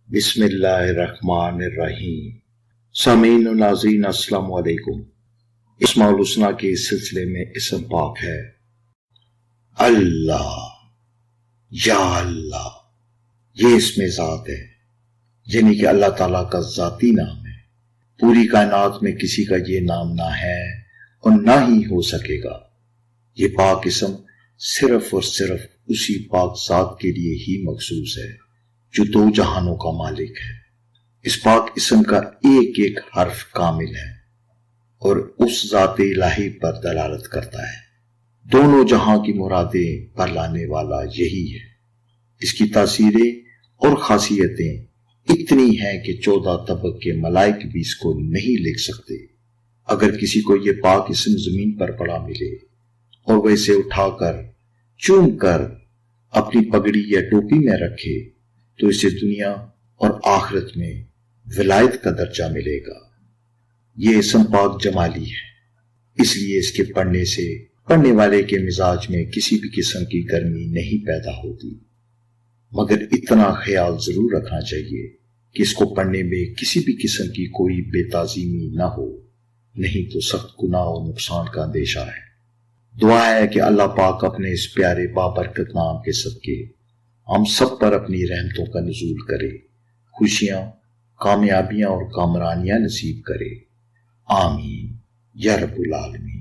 بسم اللہ الرحمن الرحیم۔ سامعین و ناظرین السلام علیکم۔ اسماء الحسنی کے سلسلے میں اسم پاک ہے اللہ، یا اللہ۔ یہ اسم ذات ہے، یعنی کہ اللہ تعالیٰ کا ذاتی نام ہے۔ پوری کائنات میں کسی کا یہ نام نہ ہے اور نہ ہی ہو سکے گا۔ یہ پاک اسم صرف اور صرف اسی پاک ذات کے لیے ہی مخصوص ہے جو دو جہانوں کا مالک ہے۔ اس پاک اسم کا ایک ایک حرف کامل ہے اور اس ذات الہی پر دلالت کرتا ہے۔ دونوں جہاں کی مرادیں پر لانے والا یہی ہے۔ اس کی تاثیریں اور خاصیتیں اتنی ہیں کہ 14 طبق کے ملائک بھی اس کو نہیں لکھ سکتے۔ اگر کسی کو یہ پاک اسم زمین پر پڑا ملے اور وہ اسے اٹھا کر چوم کر اپنی پگڑی یا ٹوپی میں رکھے تو اسے دنیا اور آخرت میں ولایت کا درجہ ملے گا۔ یہ اسم پاک جمالی ہے، اس لیے اس کے پڑھنے سے پڑھنے والے کے مزاج میں کسی بھی قسم کی گرمی نہیں پیدا ہوتی، مگر اتنا خیال ضرور رکھنا چاہیے کہ اس کو پڑھنے میں کسی بھی قسم کی کوئی بے تعظیمی نہ ہو، نہیں تو سخت گناہ اور نقصان کا اندیشہ ہے۔ دعا ہے کہ اللہ پاک اپنے اس پیارے بابرکت نام کے صدقے ہم سب پر اپنی رحمتوں کا نزول کرے، خوشیاں، کامیابیاں اور کامرانیاں نصیب کرے۔ آمین یا رب العالمین۔